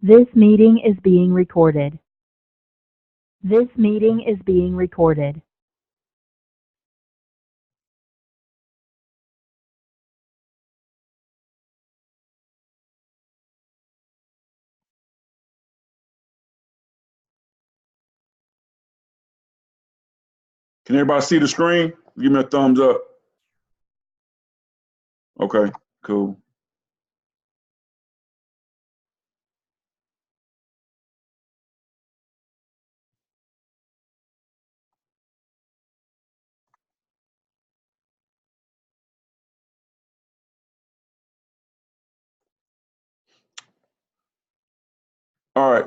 This meeting is being recorded. This meeting is being recorded. Can everybody see the screen? Give me a thumbs up. Okay, cool. All right.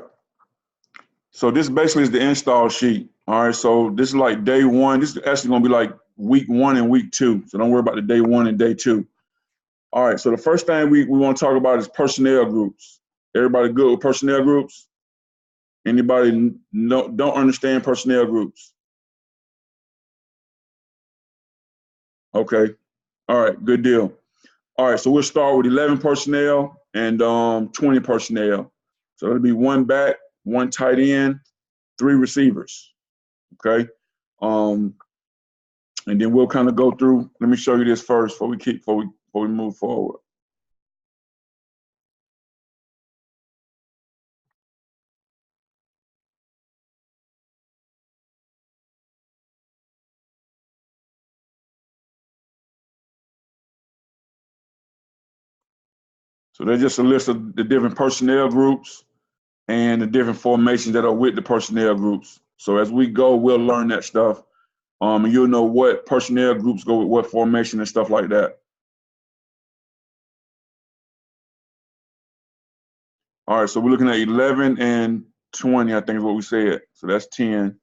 So this basically is the install sheet. All right. So this is like day one. This is actually going to be like week 1 and week 2. So don't worry about the day 1 and day 2. All right. So the first thing we want to talk about is personnel groups. Everybody good with personnel groups? Anybody don't understand personnel groups? Okay. All right. Good deal. All right. So we'll start with 11 personnel and 20 personnel. So it'll be 1 back, 1 tight end, 3 receivers. Okay. And then we'll kind of go through. Let me show you this first before we move forward. So there's just a list of the different personnel groups and the different formations that are with the personnel groups. So as we go, we'll learn that stuff. And you'll know what personnel groups go with what formation and stuff like that. All right, so we're looking at 11 and 20, I think is what we said. So that's 10.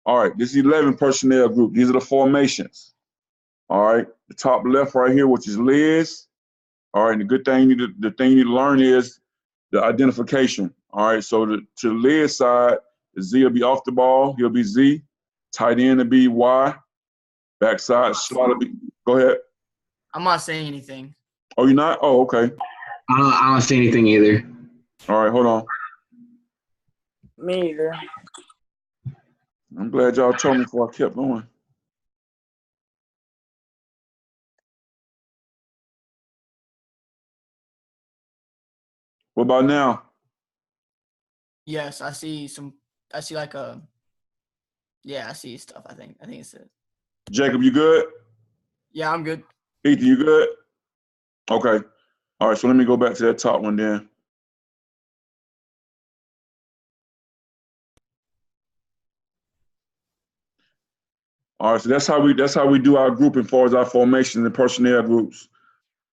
All right, this is 11 personnel group. These are the formations. All right, the top left right here, which is Liz. All right, and the thing you need to learn is the identification. All right, so to the Liz side, the Z will be off the ball. He'll be Z. Tight end will be Y. Backside slot will be. Go ahead. I'm not saying anything. Oh, you're not? Oh, okay. I don't see anything either. All right, hold on. Me either. I'm glad y'all told me before I kept going. What about now? Yes, I see like a. Yeah, I see stuff. I think it's it. Jacob, you good? Yeah, I'm good. Ethan, you good? Okay. All right, so let me go back to that top one then. All right, so that's how we do our grouping as far as our formations and personnel groups.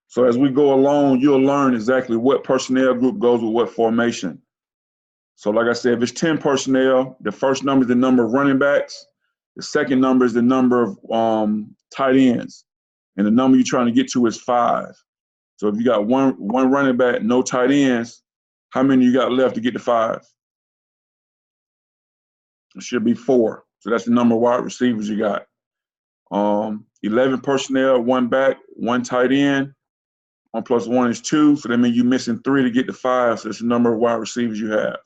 So as we go along, you'll learn exactly what personnel group goes with what formation. So like I said, if it's 10 personnel, the first number is the number of running backs. The second number is the number of tight ends. And the number you're trying to get to is 5. So if you got one running back, no tight ends, how many you got left to get to 5? It should be 4. So that's the number of wide receivers you got. 11 personnel, 1 back, 1 tight end. 1 plus 1 is 2. So that means you're missing 3 to get to 5. So that's the number of wide receivers you have.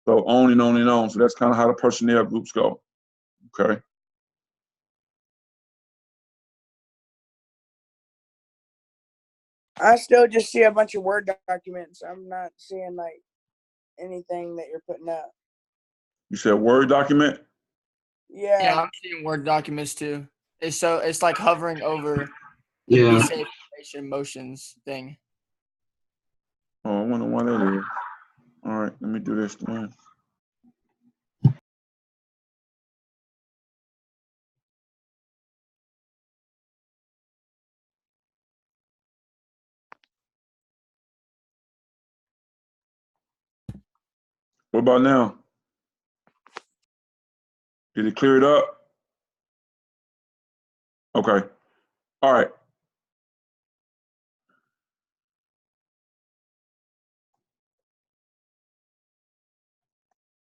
So on and on and on. So that's kind of how the personnel groups go. Okay. I still just see a bunch of Word documents. I'm not seeing like anything that you're putting up. You said Word document? Yeah, I'm seeing Word documents too. It's like hovering over the Yeah. BCA formation motions thing. Oh, I wonder why that is. All right, let me do this then. What about now? Did it clear it up? Okay. All right.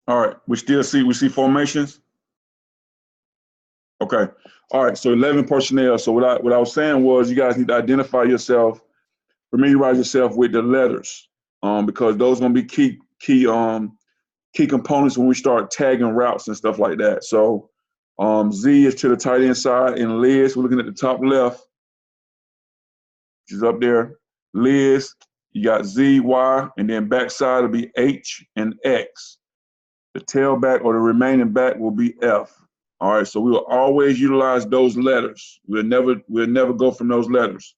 All right. We see formations? Okay. All right. So 11 personnel. So what I was saying was you guys need to identify yourself, familiarize yourself with the letters. because those are going to be key components when we start tagging routes and stuff like that. So Z is to the tight end side, and Liz, we're looking at the top left, which is up there. Liz, you got Z, Y, and then backside will be H and X. The tailback or the remaining back will be F. All right, so we will always utilize those letters. We'll never go from those letters.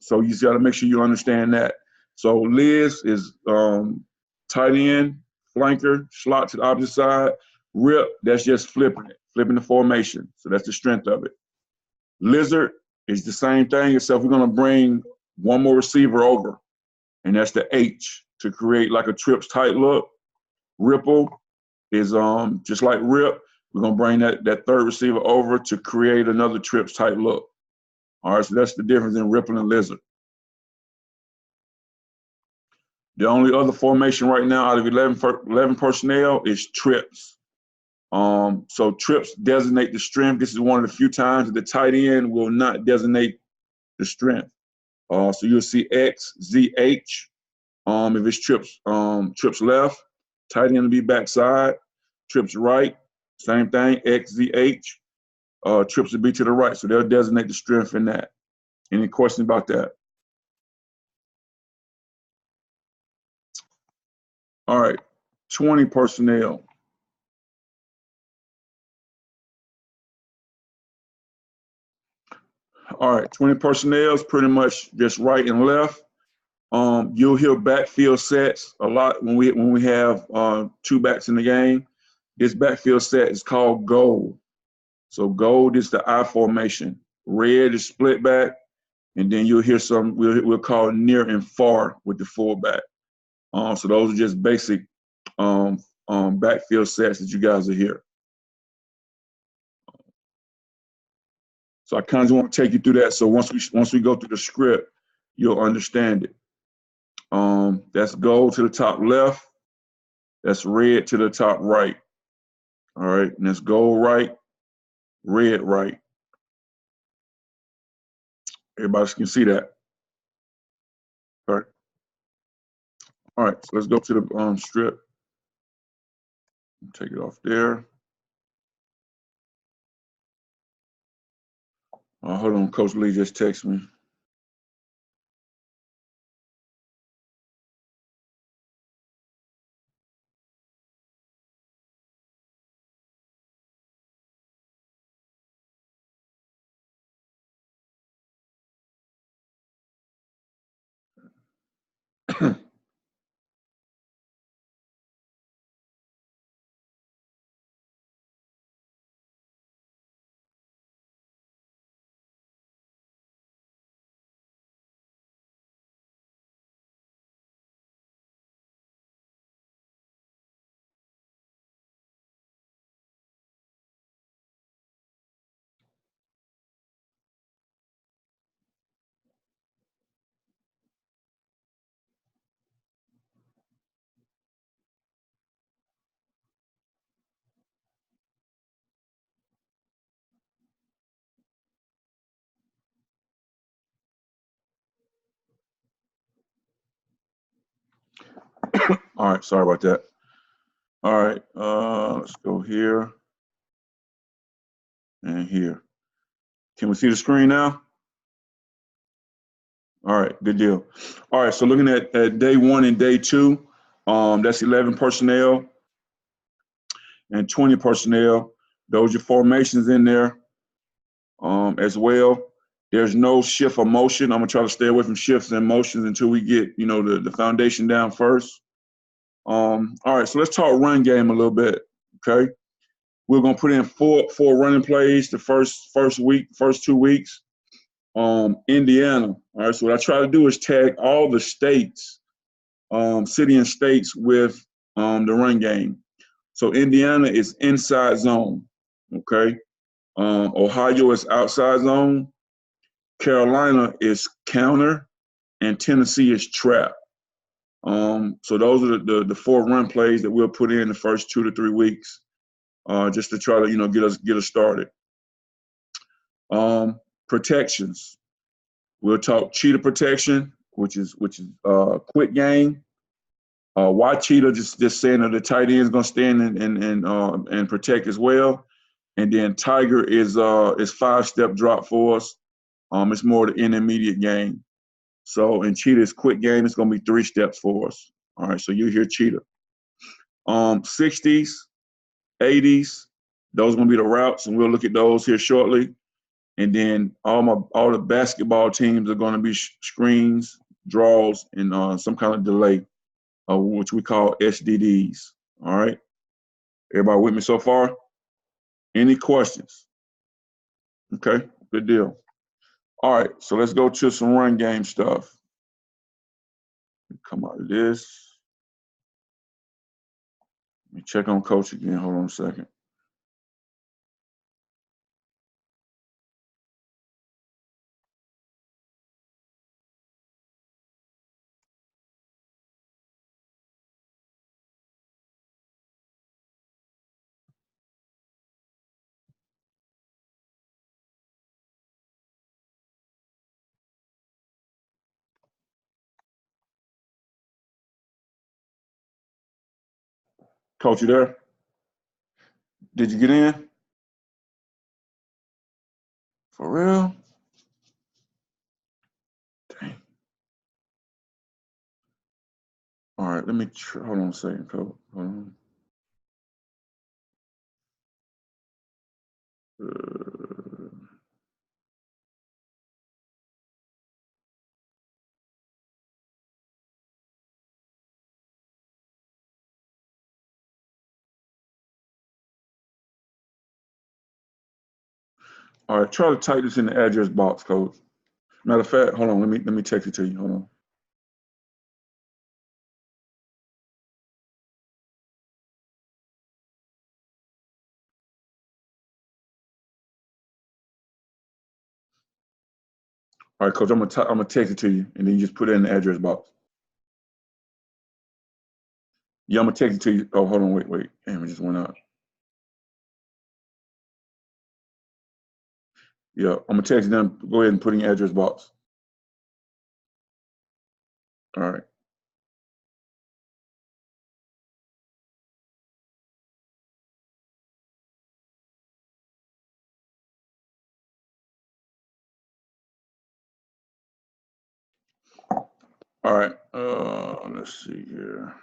So you just got to make sure you understand that. So Liz is tight end, flanker, slot to the opposite side. Rip, that's just flipping the formation. So that's the strength of it. Lizard is the same thing, except we're going to bring one more receiver over, and that's the H to create like a trips tight look. Ripple is just like Rip. We're going to bring that third receiver over to create another trips tight look. All right, so that's the difference in Ripple and Lizard. The only other formation right now out of 11 personnel is trips. So trips designate the strength. This is one of the few times that the tight end will not designate the strength. So you'll see X, Z, H. If it's trips left, tight end will be backside. Trips right, same thing, X, Z, H. Trips will be to the right, so they'll designate the strength in that. Any questions about that? All right, 20 personnel. All right, 20 personnel is pretty much just right and left. You'll hear backfield sets a lot when we have two backs in the game. This backfield set is called gold. So gold is the I formation. Red is split back, and then you'll hear some we'll call near and far with the fullback. So those are just basic backfield sets that you guys will hear. So I kind of want to take you through that. So once we go through the script, you'll understand it. That's gold to the top left. That's red to the top right. All right, and that's gold right, red right. Everybody can see that. All right. All right, so let's go to the strip. Take it off there. Hold on, Coach Lee just texted me. All right, sorry about that. All right, let's go here and here. Can we see the screen now? All right, good deal. All right, so looking at day one and day two, that's 11 personnel and 20 personnel. Those are your formations in there as well. There's no shift or motion. I'm gonna try to stay away from shifts and motions until we get, the foundation down first. All right, so let's talk run game a little bit, okay? We're gonna put in four running plays the first 2 weeks. Indiana. All right, so what I try to do is tag all the states, city and states with the run game. So Indiana is inside zone, okay? Ohio is outside zone. Carolina is counter, and Tennessee is trap. So those are the four run plays that we'll put in the first 2 to 3 weeks, just to try to get us started. Protections. We'll talk cheetah protection which is quick game. Y cheetah just saying that the tight end is gonna stand and protect as well. And then tiger is 5-step drop for us. It's more the intermediate game. So in cheetah is quick game, it's gonna be 3 steps for us. All right, so you hear cheetah. 60s, 80s, those are gonna be the routes, and we'll look at those here shortly. And then all the basketball teams are gonna be screens, draws, and some kind of delay, which we call SDDs. All right, everybody with me so far? Any questions? Okay, good deal. All right, so let's go to some run game stuff. Come out of this. Let me check on coach again. Hold on a second. Coach, you there? Did you get in? For real? Dang. All right, let me hold on a second, coach. Hold on. All right, try to type this in the address box, coach. Matter of fact, hold on. Let me text it to you. Hold on. All right, coach. I'm gonna text it to you, and then you just put it in the address box. Yeah, I'm gonna text it to you. Oh, hold on. Wait. Damn, it just went out. Yeah, I'm gonna text them. Go ahead and put in your address box. All right. All right. Let's see here.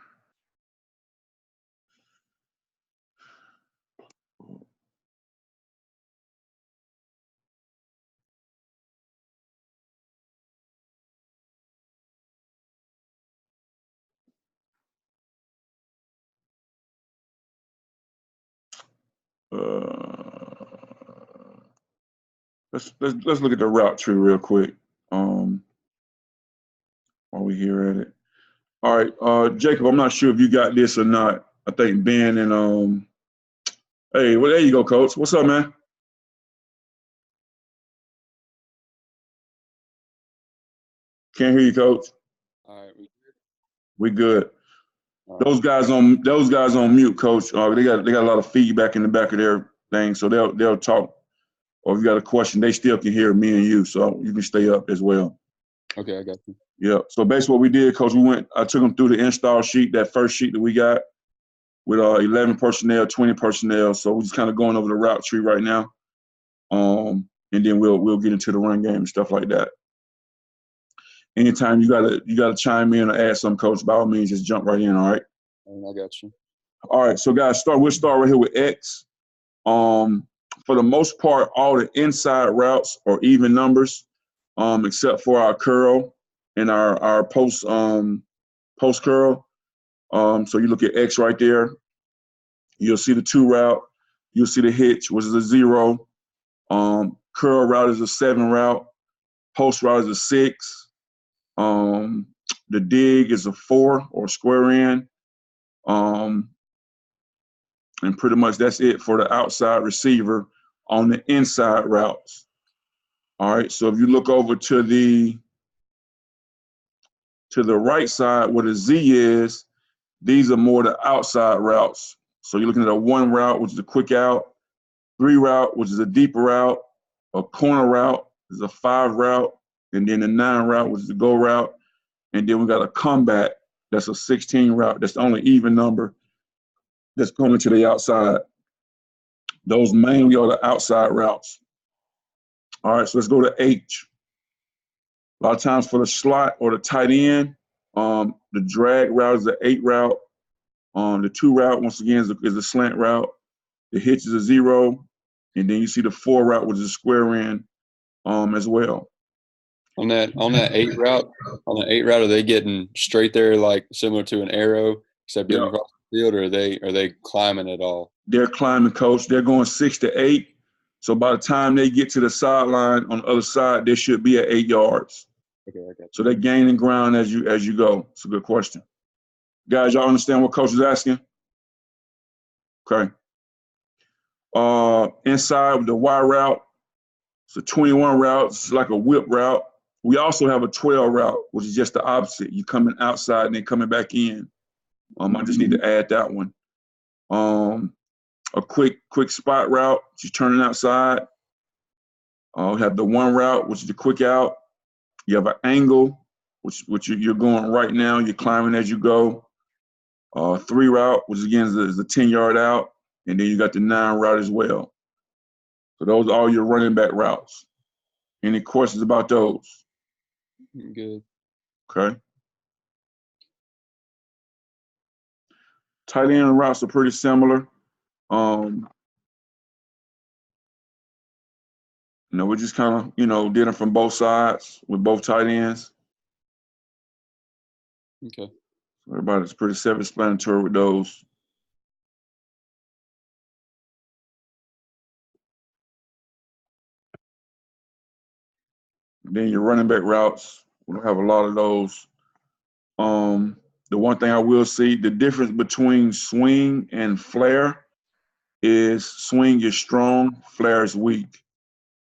Let's look at the route tree real quick. While we here at it. All right, Jacob. I'm not sure if you got this or not. I think Ben and Hey, well there you go, coach. What's up, man? Can't hear you, coach. All right, We good. all right. Those guys on mute, coach. They got a lot of feedback in the back of their thing, so they'll talk. Or if you got a question, they still can hear me and you, so you can stay up as well. Okay, I got you. Yeah. So basically, what we did, coach, I took them through the install sheet, that first sheet that we got with 11 personnel, 20 personnel. So we're just kind of going over the route tree right now, and then we'll get into the run game and stuff like that. Anytime you gotta chime in or add something, coach, by all means, just jump right in. All right. I got you. All right. So guys, we'll start right here with X. For the most part, all the inside routes are even numbers, except for our curl and our post curl. So you look at X right there. You'll see the 2 route. You'll see the hitch, which is a 0. Curl route is a 7 route. Post route is a 6. The dig is a 4 or square in. And pretty much that's it for the outside receiver on the inside routes. All right, so if you look over to the right side where the Z is, these are more the outside routes. So you're looking at a 1 route, which is a quick out, 3 route, which is a deeper route, a corner route is a 5 route, and then the 9 route, which is a go route. and then we got a comeback. That's a 16 route. That's the only even number that's coming to the outside. Those mainly are the outside routes. All right, so let's go to H. A lot of times for the slot or the tight end, the drag route is the 8 route. The 2 route, once again, is a slant route. The hitch is a 0. And then you see the 4 route, which is a square in as well. On that 8 route, are they getting straight there like similar to an arrow, except getting across the field, or are they climbing at all? They're climbing, coach. They're going 6 to 8. So by the time they get to the sideline on the other side, they should be at 8 yards. Okay, I got you. So they're gaining ground as you go. It's a good question. Guys, y'all understand what coach is asking? Okay. Inside with the Y route, it's a 21 route. It's like a whip route. We also have a 12 route, which is just the opposite. You're coming outside and then coming back in. I just need to add that one. A quick spot route, you're turning outside. We have the 1 route, which is the quick out. You have an angle, which you're going right now. You're climbing as you go. 3 route, which again is the 10-yard out. And then you got the 9 route as well. So those are all your running back routes. Any questions about those? Good. Okay. Tight end routes are pretty similar. We're just kind of, did them from both sides with both tight ends. Okay. Everybody's pretty self-explanatory with those. Then your running back routes, we don't have a lot of those. The one thing I will see, the difference between swing and flare is swing is strong, flare is weak.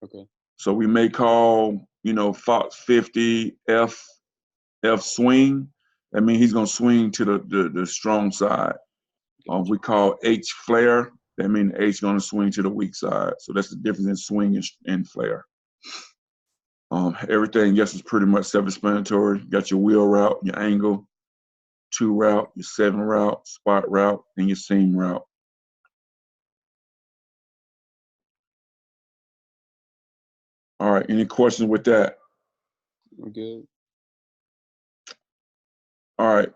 Okay. So we may call, Fox 50 F swing. That means he's gonna swing to the strong side. We call H flare. That means H is gonna swing to the weak side. So that's the difference in swing and flare. Everything, yes, is pretty much self-explanatory. You got your wheel route, your angle, 2 route, your 7 route, spot route, and your seam route. All right, any questions with that? We're good. All right.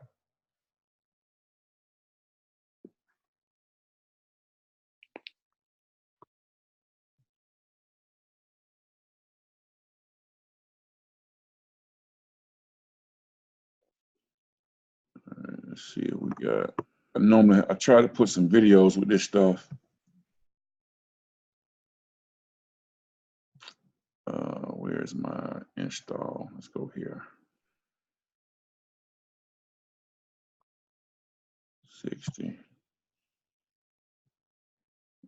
Let's see what we got. I try to put some videos with this stuff. Where's my install? Let's go here. 60.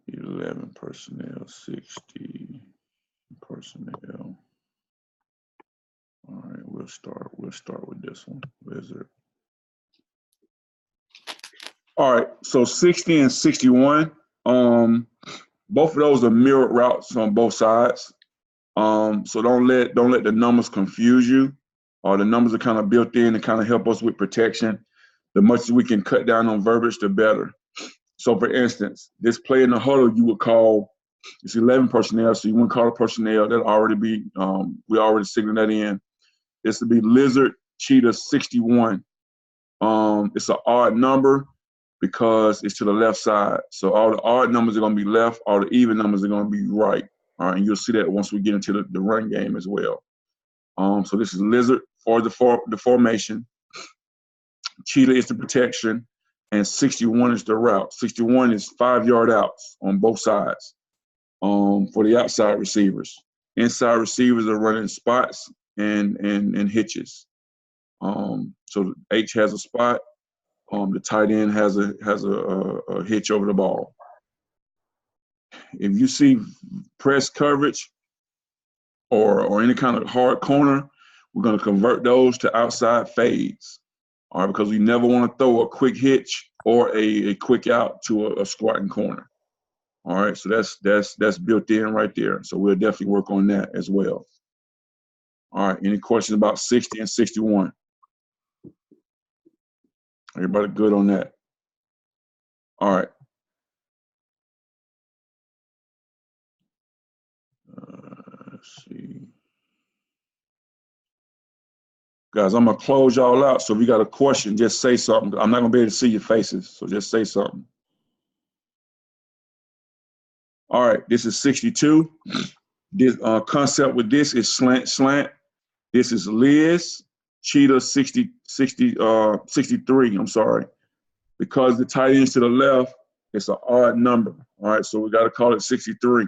11 personnel, 60 personnel. All right, we'll start with this one, Wizard. All right, so 60 and 61. Both of those are mirrored routes on both sides. So don't let the numbers confuse you. The numbers are kind of built in to kind of help us with protection. The much as we can cut down on verbiage, the better. So for instance, this play in the huddle, you would call, it's 11 personnel, so you wouldn't call it personnel. That'll already be, we already signaled that in. This would be Lizard Cheetah 61. It's an odd number because it's to the left side. So all the odd numbers are going to be left, all the even numbers are going to be right. All right, and you'll see that once we get into the run game as well. So this is Lizard for the formation. Cheetah is the protection, and 61 is the route. 61 is 5-yard outs on both sides for the outside receivers. Inside receivers are running spots and hitches. So H has a spot. The tight end has a hitch over the ball. If you see press coverage or any kind of hard corner, we're going to convert those to outside fades. All right, because we never want to throw a quick hitch or a quick out to a squatting corner. All right, so that's built in right there. So we'll definitely work on that as well. All right, any questions about 60 and 61? Everybody good on that? All right. Let's see. Guys, I'm going to close y'all out. So if you got a question, just say something. I'm not going to be able to see your faces. So just say something. All right. This is 62. This concept with this is slant. This is Liz. Cheetah 63. I'm sorry. Because the tight end's to the left, it's an odd number. All right. So we got to call it 63.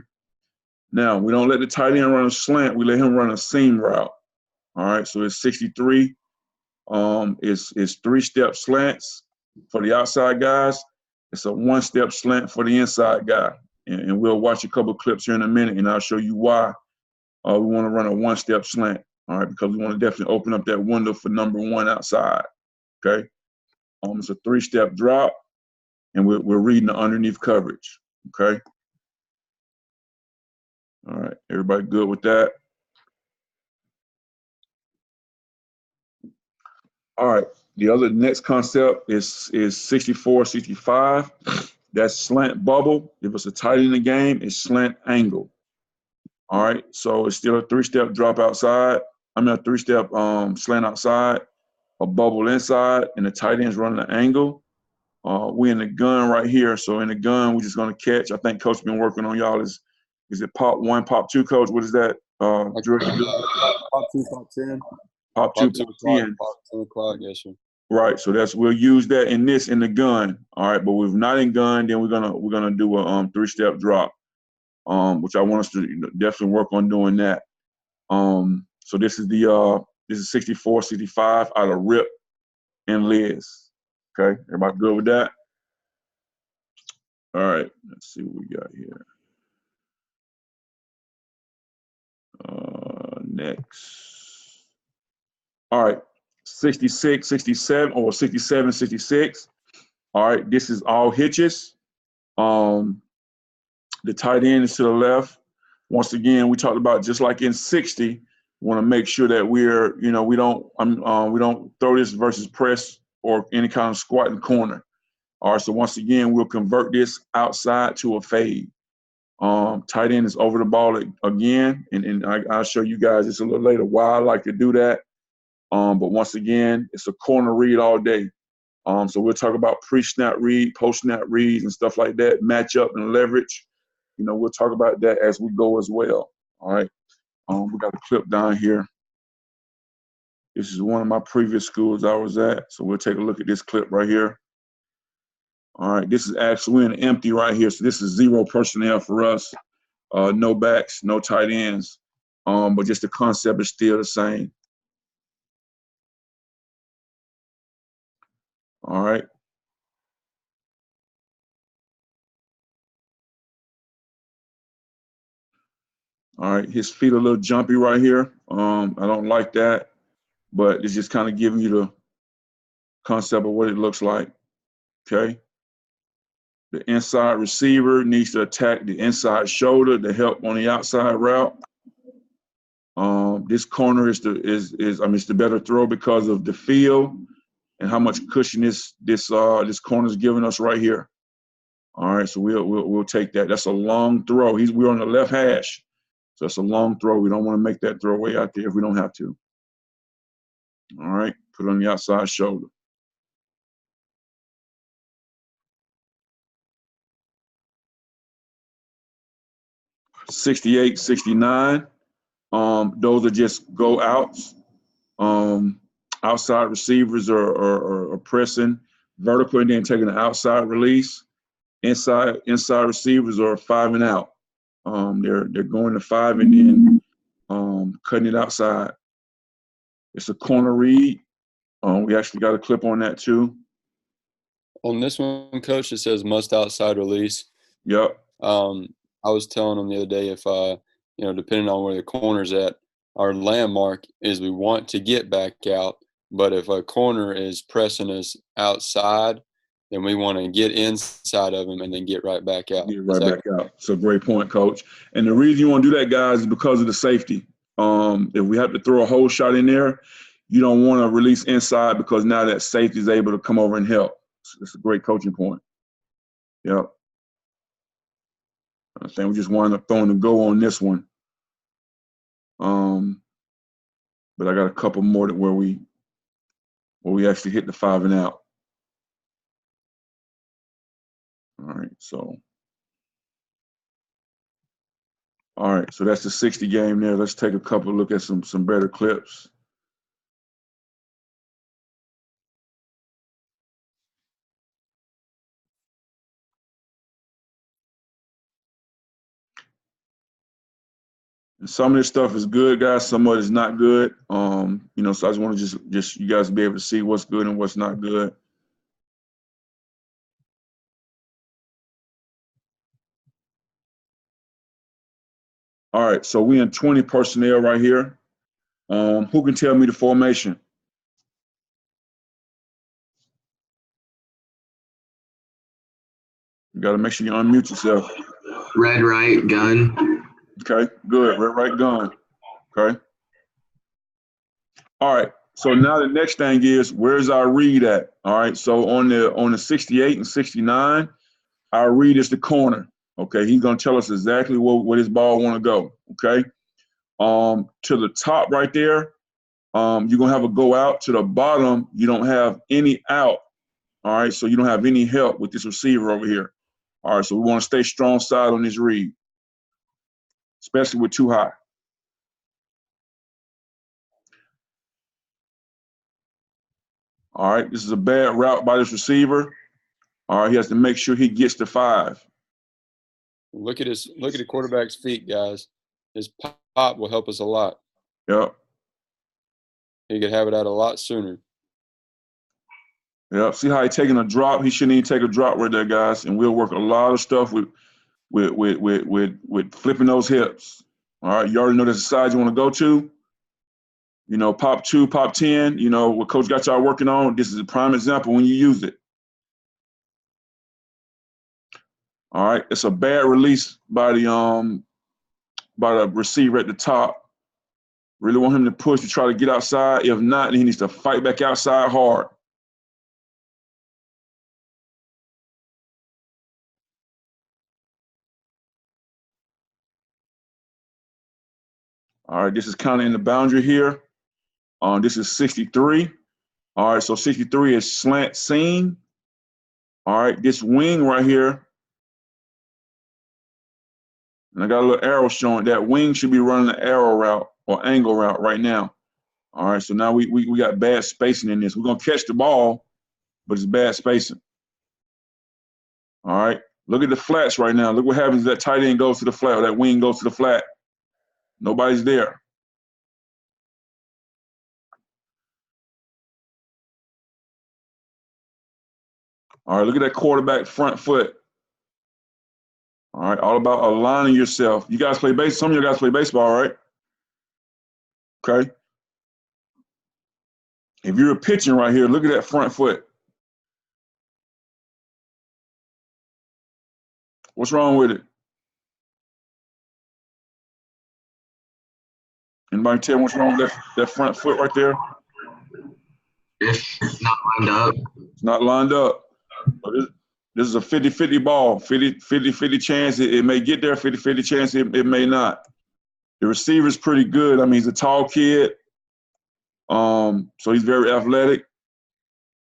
Now, we don't let the tight end run a slant. We let him run a seam route. All right. So it's 63. It's 3-step slants for the outside guys. It's a 1-step slant for the inside guy. And we'll watch a couple of clips here in a minute, and I'll show you why we want to run a 1-step slant. All right, because we want to definitely open up that window for number 1 outside. Okay. It's a 3-step drop, and we're reading the underneath coverage. Okay. All right. Everybody good with that? All right. The next concept is 64, 65. That's slant bubble. If it's a tight end in the game, it's slant angle. All right. So it's still a 3-step drop outside. I mean, a 3-step slant outside, a bubble inside, and the tight end's running an angle. We in the gun right here. So in the gun, we're just going to catch. I think Coach been working on y'all. Is it pop 1, pop 2, Coach? What is that? Pop 2, pop 10. Pop 2, pop 10. Pop 10 o'clock, yes, sir. Right. So we'll use that in the gun. All right. But if not in gun, then we're gonna do a 3-step drop, which I want us to definitely work on doing that. So this is 64, 65 out of Rip and Liz. Okay. Everybody good with that? All right. Let's see what we got here. Next. All right. 66, 67, or 67, 66. All right. This is all hitches. The tight end is to the left. Once again, we talked about just like in 60, we want to make sure that we don't throw this versus press or any kind of squat in the corner. All right, so once again, we'll convert this outside to a fade. Tight end is over the ball again, and I'll show you guys this a little later why I like to do that. But once again, it's a corner read all day. So we'll talk about pre-snap read, post-snap reads, and stuff like that, matchup and leverage. We'll talk about that as we go as well. All right. We got a clip down here. This is one of my previous schools I was at. So we'll take a look at this clip right here. All right. This is actually an empty right here. So this is 0 personnel for us. No backs, no tight ends. But just the concept is still the same. All right. All right, his feet are a little jumpy right here. I don't like that, but it's just kind of giving you the concept of what it looks like, okay? The inside receiver needs to attack the inside shoulder to help on the outside route. This corner is the better throw because of the feel and how much cushion this corner is giving us right here. All right, so we'll take that. That's a long throw. We're on the left hash. So it's a long throw. We don't want to make that throw way out there if we don't have to. All right, put it on the outside shoulder. '68, '69. Those are just go outs. Outside receivers are pressing vertical and then taking an outside release. Inside receivers are 5 and out. They're going to 5 and then cutting it outside. It's a corner read. We actually got a clip on that too. On this one, Coach, it says must outside release. Yep. I was telling them the other day if depending on where the corner's at, our landmark is we want to get back out, but if a corner is pressing us outside, then we want to get inside of them and then get right back out. Get right back out. It's a great point, Coach. And the reason you want to do that, guys, is because of the safety. If we have to throw a whole shot in there, you don't want to release inside because now that safety is able to come over and help. It's a great coaching point. Yep. I think we just wound up throwing the go on this one. But I got a couple more where we actually hit the 5 and out. All right, so that's the 60 game there. Let's take a couple look at some better clips. And some of this stuff is good, guys. Some of it is not good. So I just want to just you guys be able to see what's good and what's not good. All right, so we in 20 personnel right here. Who can tell me the formation? You got to make sure you unmute yourself. Red right gun. Okay, good. Red right gun. Okay. All right. So now the next thing is, where's our read at? All right. So on the 68 and 69, our read is the corner. Okay. He's gonna tell us exactly where his ball want to go. Okay. To the top right there, you're gonna have a go out. To the bottom, you don't have any out. All right. So you don't have any help with this receiver over here. All right. So we want to stay strong side on this read, especially with too high. All right. This is a bad route by this receiver. All right. He has to make sure he gets to 5. Look at the quarterback's feet, guys. His pop will help us a lot. Yep. He could have it out a lot sooner. Yep. See how he taking a drop? He shouldn't even take a drop right there, guys. And we'll work a lot of stuff with flipping those hips. All right. You already know that's the side you want to go to. You know, pop 2, pop 10. You know what coach got y'all working on. This is a prime example when you use it. All right. It's a bad release by the receiver at the top. Really want him to push to try to get outside. If not, then he needs to fight back outside hard. All right, this is kind of in the boundary here. This is 63. All right, so 63 is slant seam. All right, this wing right here, and I got a little arrow showing that wing should be running the arrow route or angle route right now. All right, so now we got bad spacing in this. We're gonna catch the ball, but it's bad spacing. All right, look at the flats right now. Look what happens if that tight end goes to the flat or that wing goes to the flat. Nobody's there. All right, look at that quarterback front foot. All right, all about aligning yourself. You guys play baseball. Some of you guys play baseball, right? Okay. If you're pitching right here, look at that front foot. What's wrong with it? Anybody tell me what's wrong with that front foot right there? It's not lined up. It's not lined up. This is a 50-50 ball, 50-50 chance it may get there, 50-50 chance it may not. The receiver's pretty good. I mean, he's a tall kid, so he's very athletic.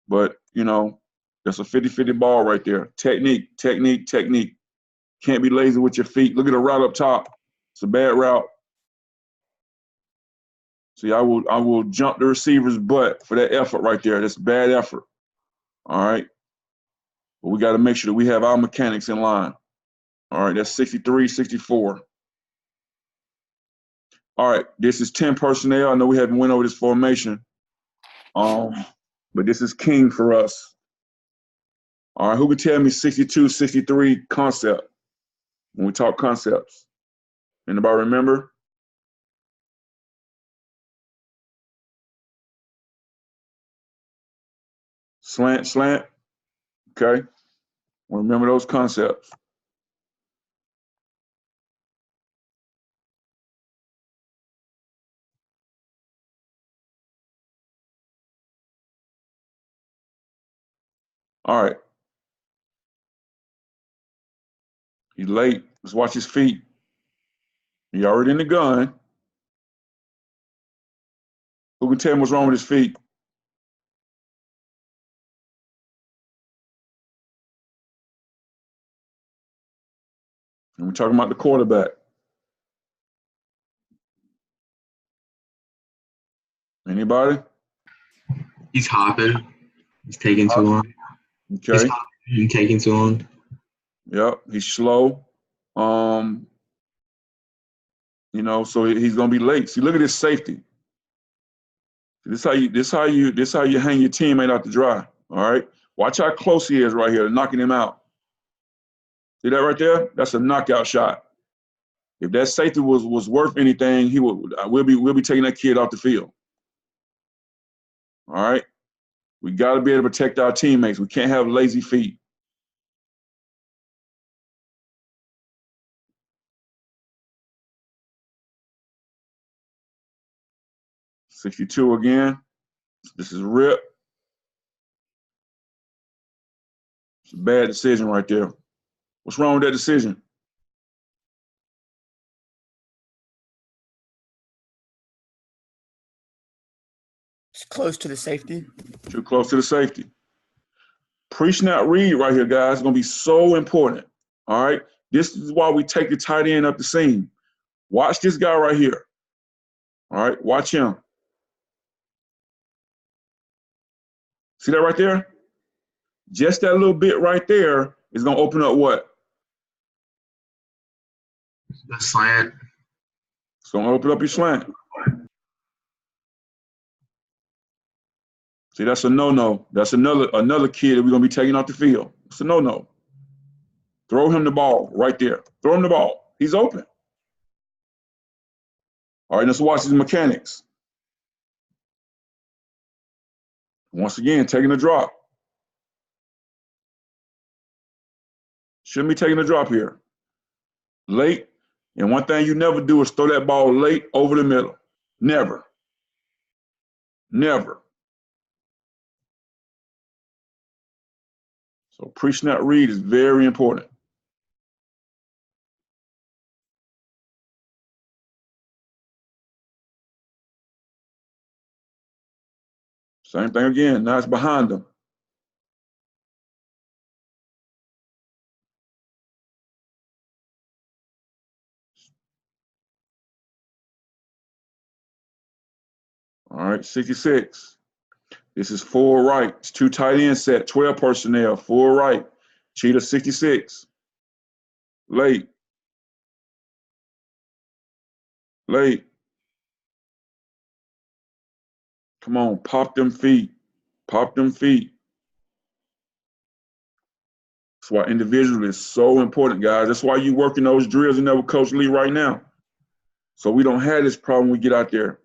But, you know, that's a 50-50 ball right there. Technique, technique, technique. Can't be lazy with your feet. Look at the route up top. It's a bad route. See, I will jump the receiver's butt for that effort right there. That's bad effort. All right. But we got to make sure that we have our mechanics in line. All right, that's 63, 64. All right, this is 10 personnel. I know we haven't went over this formation, but this is king for us. All right, who can tell me 62, 63 concept when we talk concepts? Anybody remember? Slant, slant. Okay, remember those concepts. All right. He's late. Let's watch his feet. He already in the gun. Who can tell him what's wrong with his feet? And we're talking about the quarterback. Anybody? He's hopping. He's taking too long. He's Okay. hopping and taking too long. Yep. He's slow. You know, so he's gonna be late. See, look at his safety. This how you hang your teammate out to dry. All right. Watch how close he is right here, knocking him out. See that right there? That's a knockout shot. If that safety was worth anything, we'll be taking that kid off the field. All right. We got to be able to protect our teammates. We can't have lazy feet. $62 again. This is Rip. It's a bad decision right there. What's wrong with that decision? It's close to the safety. Too close to the safety. Pre-snap read right here, guys, is going to be so important. All right. This is why we take the tight end up the seam. Watch this guy right here. All right. Watch him. See that right there? Just that little bit right there is going to open up what? The slant. It's going to open up your slant. See, that's a no-no. That's another kid that we're going to be taking off the field. It's a no-no. Throw him the ball right there. Throw him the ball. He's open. All right, let's watch his mechanics. Once again, taking a drop. Shouldn't be taking a drop here. Late. And one thing you never do is throw that ball late over the middle. Never. Never. So pre-snap read is very important. Same thing again. Now it's behind them. All right, 66. This is full right. It's two tight end set, 12 personnel, full right. Cheetah 66. Late. Late. Come on, pop them feet. Pop them feet. That's why individual is so important, guys. That's why you working those drills in there with Coach Lee right now. So we don't have this problem when we get out there.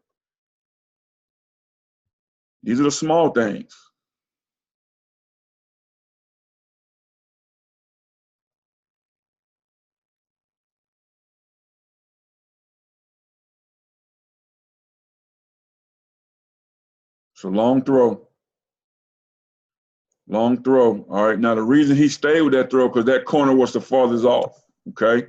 These are the small things. It's a long throw. Long throw. All right. Now the reason he stayed with that throw because that corner was the farthest off. Okay.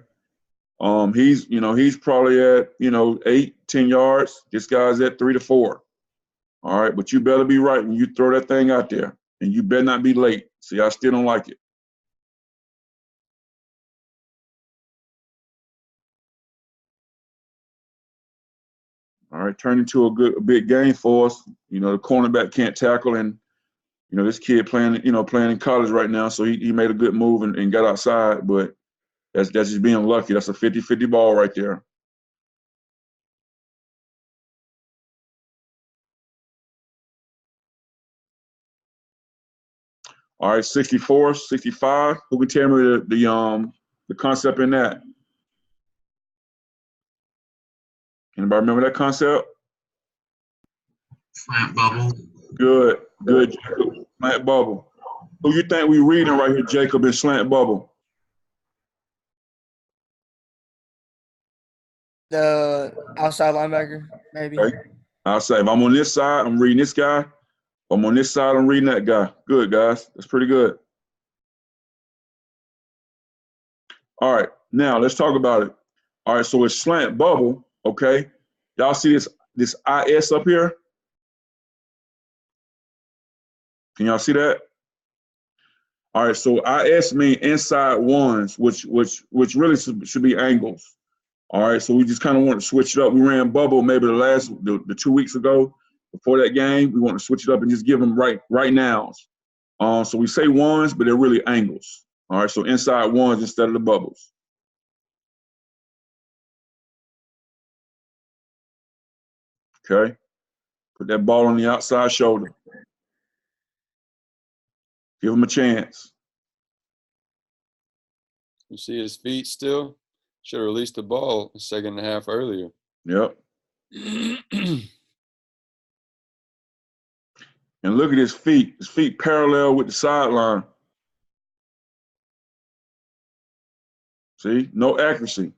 He's probably at 8-10 yards. This guy's at 3 to 4. All right, but you better be right when you throw that thing out there, and you better not be late. See, I still don't like it. All right, turn into a big game for us. The cornerback can't tackle, and this kid playing in college right now, so he made a good move and got outside, but that's just being lucky. That's a 50-50 ball right there. All right, 64, 65. Who can tell me the concept in that? Anybody remember that concept? Slant bubble. Good, Jacob. Slant bubble. Who you think we reading right here, Jacob, in slant bubble? The outside linebacker, maybe. Okay. I'll say if I'm on this side, I'm reading this guy. I'm on this side, I'm reading that guy. Good, guys. That's pretty good. All right, now let's talk about it. All right, so it's slant bubble, okay? Y'all see this IS up here? Can y'all see that? All right, so IS mean inside ones, which really should be angles. All right, so we just kind of want to switch it up. We ran bubble maybe the 2 weeks ago before that game. We want to switch it up and just give them right nows. So we say ones, but they're really angles. All right, so inside ones instead of the bubbles. Okay, put that ball on the outside shoulder. Give him a chance. You see his feet still? Should have released the ball a second and a half earlier. Yep. And look at his feet. His feet parallel with the sideline. See, no accuracy.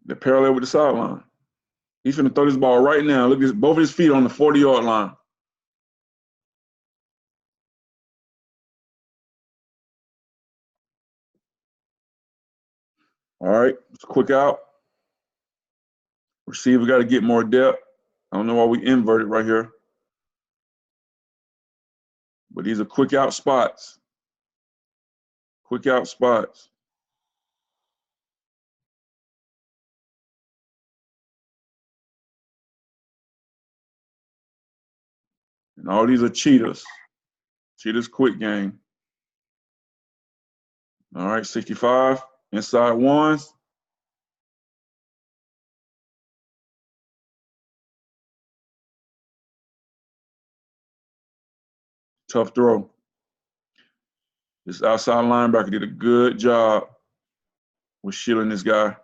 They're parallel with the sideline. He's finna throw this ball right now. Look at both of his feet on the 40-yard line. All right, it's a quick out. Receiver got to get more depth. I don't know why we inverted right here. But these are quick out spots. Quick out spots. And all these are cheetahs. Cheetahs quick game. All right, 65. Inside ones. Tough throw. This outside linebacker did a good job with shielding this guy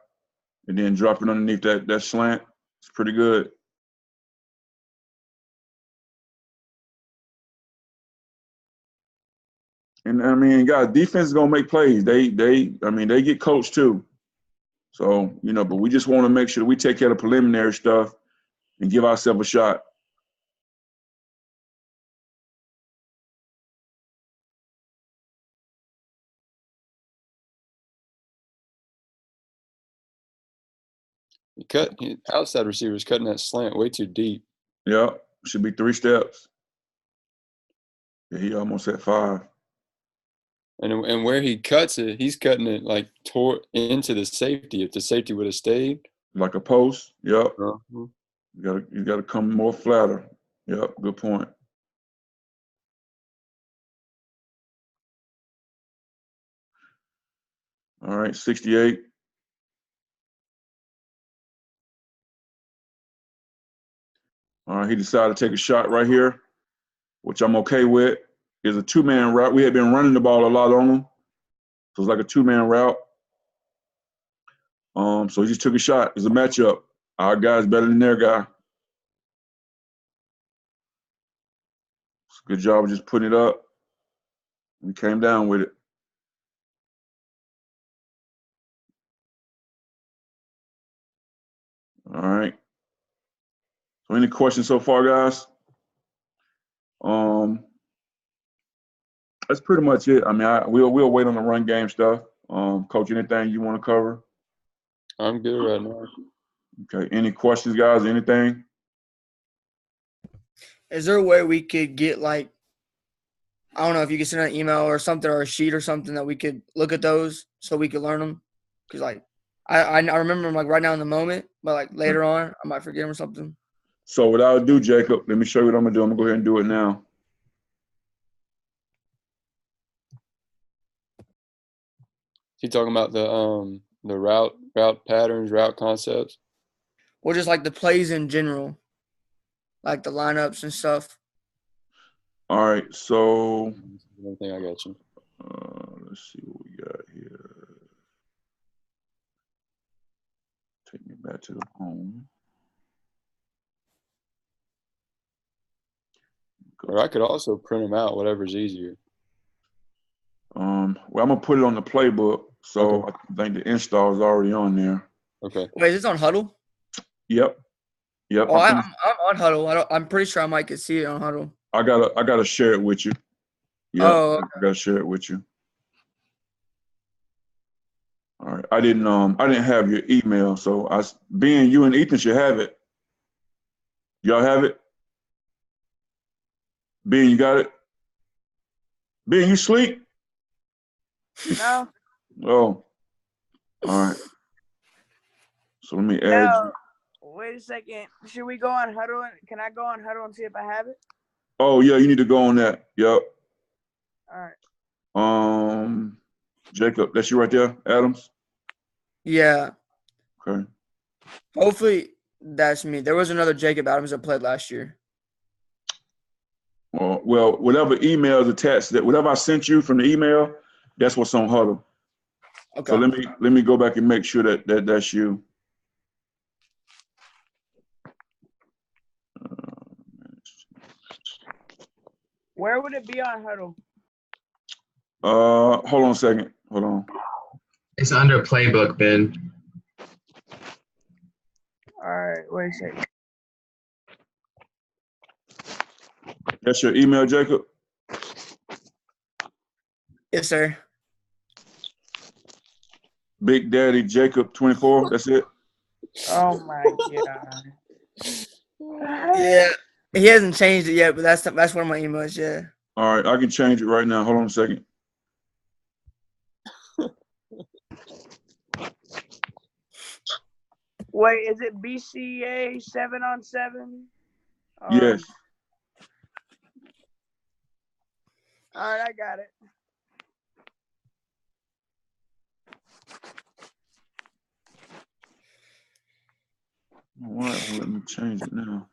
and then dropping underneath that slant. It's pretty good. And I mean, guys, defense is gonna make plays. They get coached too. So, but we just want to make sure that we take care of the preliminary stuff and give ourselves a shot. Outside receivers cutting that slant way too deep. Yeah, should be 3 steps. Yeah, he almost at 5. And where he cuts it, he's cutting it like into the safety. If the safety would have stayed. Like a post. Yep. Uh-huh. You gotta come more flatter. Yep, good point. All right, 68. All right, he decided to take a shot right here, which I'm okay with. It's a 2-man route. We had been running the ball a lot on him. So it's like a 2-man route. So he just took a shot. It's a matchup. Our guy's better than their guy. It's a good job of just putting it up. We came down with it. All right. So any questions so far, guys? That's pretty much it. I mean, we'll wait on the run game stuff. Coach, anything you want to cover? I'm good right now. Okay. Any questions, guys? Anything? Is there a way we could get I don't know if you could send an email or something or a sheet or something that we could look at those so we could learn them? Because I remember them right now in the moment, but later on I might forget them or something. So what I'll do, Jacob, let me show you what I'm gonna do. I'm gonna go ahead and do it now. He talking about the route patterns, route concepts. Or just the plays in general, like the lineups and stuff. All right, so I think I got you. let's see what we got here. Take me back to the home. Or I could also print them out, whatever's easier. Well, I'm gonna put it on the playbook, so Okay. I think the install is already on there. Okay. Wait, is this on Huddle? Yep. Yep. Oh, I'm on Huddle. I'm pretty sure I might could see it on Huddle. I gotta share it with you. Yep. Oh, I gotta share it with you. All right. I didn't have your email, so Ben, you and Ethan should have it. Y'all have it? Ben, you got it? Ben, you sleep? No, Oh, all right. So let me add no. you. Wait a second. Should we go on Huddle? Can I go on Huddle and see if I have it? Oh yeah, you need to go on that. Yep. All right. Jacob, that's you right there, Adams? yeah. Okay. Hopefully that's me. There was another Jacob Adams that played last year. Well, whatever email is attached, that whatever I sent you from the email, that's what's on Huddle. Okay. So let me go back and make sure that's you. Where would it be on Huddle? Hold on a second. Hold on. It's under playbook, Ben. All right. Wait a second. That's your email, Jacob? Yes, sir. Big Daddy Jacob 24. That's it. Oh my god. Yeah. He hasn't changed it yet, but that's one of my emails. Yeah. All right, I can change it right now. Hold on a second. Wait, is it BCA 7-on-7? Yes. All right, I got it. All right, well, let me change it now.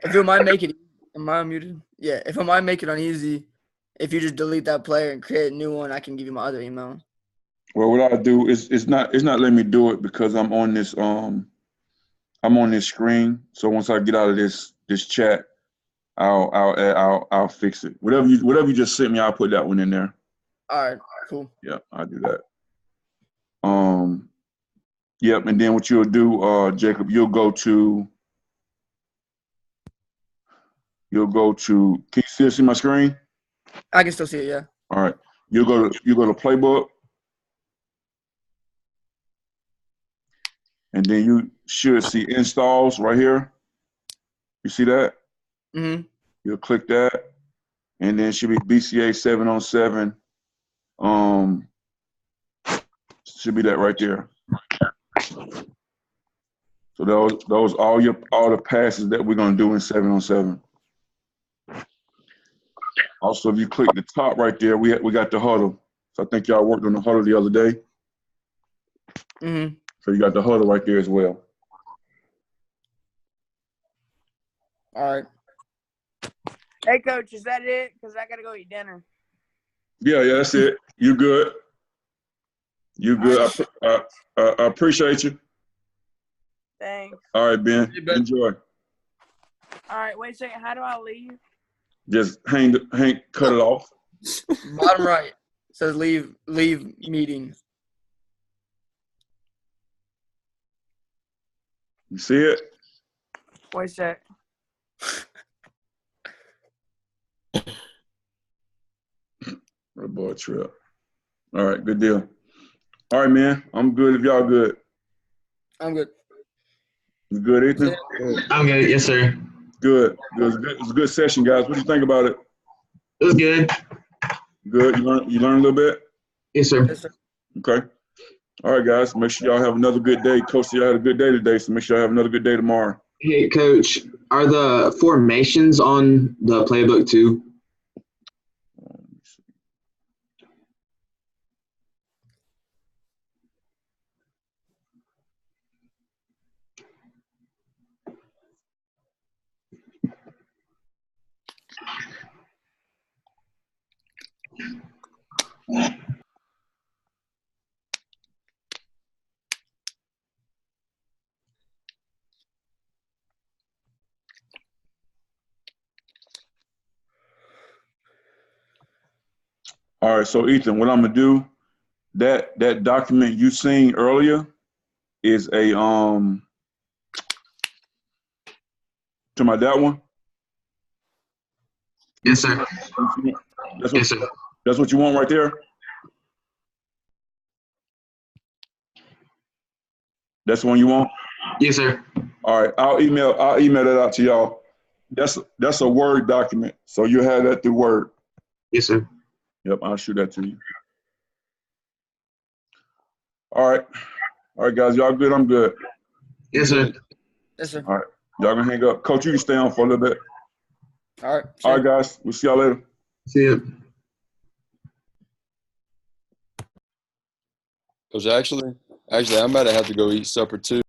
If you might make it, am I muted? Yeah. If I might make it on easy, if you just delete that player and create a new one, I can give you my other email. Well, what I do is it's not letting me do it because I'm on this screen. So once I get out of this chat, I'll fix it. Whatever you just sent me, I'll put that one in there. All right. Cool. Yeah, I'll do that. Yep, and then what you'll do, Jacob, you'll go to. Can you still see my screen? I can still see it. Yeah. All right. You go to Playbook, and then you should see installs right here. You see that? Mm-hmm. You'll click that, and then it should be BCA 7-on-7. Should be that right there. So those all the passes that we're gonna do in 7-on-7. Also, if you click the top right there, we got the huddle. So I think y'all worked on the huddle the other day. Mm-hmm. So you got the huddle right there as well. All right. Hey, Coach, is that it? Because I got to go eat dinner. Yeah, that's it. You good? You good? I appreciate you. Thanks. All right, Ben. Hey, Ben. Enjoy. All right, wait a second. How do I leave? Just cut it off. Bottom right says leave meeting. You see it? Wait a sec. What boy trip. All right, good deal. All right, man. I'm good if y'all good. I'm good. You good, Ethan? I'm good. Yes, sir. Good. It was a good session, guys. What do you think about it? It was good. Good. You learned a little bit? Yes, sir. Yes, sir. Okay. All right, guys. Make sure y'all have another good day. Coach, y'all had a good day today, so make sure y'all have another good day tomorrow. Hey, Coach, are the formations on the playbook too? All right, so Ethan, what I'm gonna do, that document you seen earlier is a to my that one. Yes, sir. That's what, Yes, sir. that's what you want right there. That's the one you want. Yes, sir. All right, I'll email that out to y'all. That's a Word document, so you have that through Word. Yes, sir. Yep, I'll shoot that to you. All right, guys, y'all good? I'm good. Yes, sir. Yes, sir. All right, y'all gonna hang up. Coach, you can stay on for a little bit. All right. All right, guys, we'll see y'all later. See you. Because actually, I might have to go eat supper too.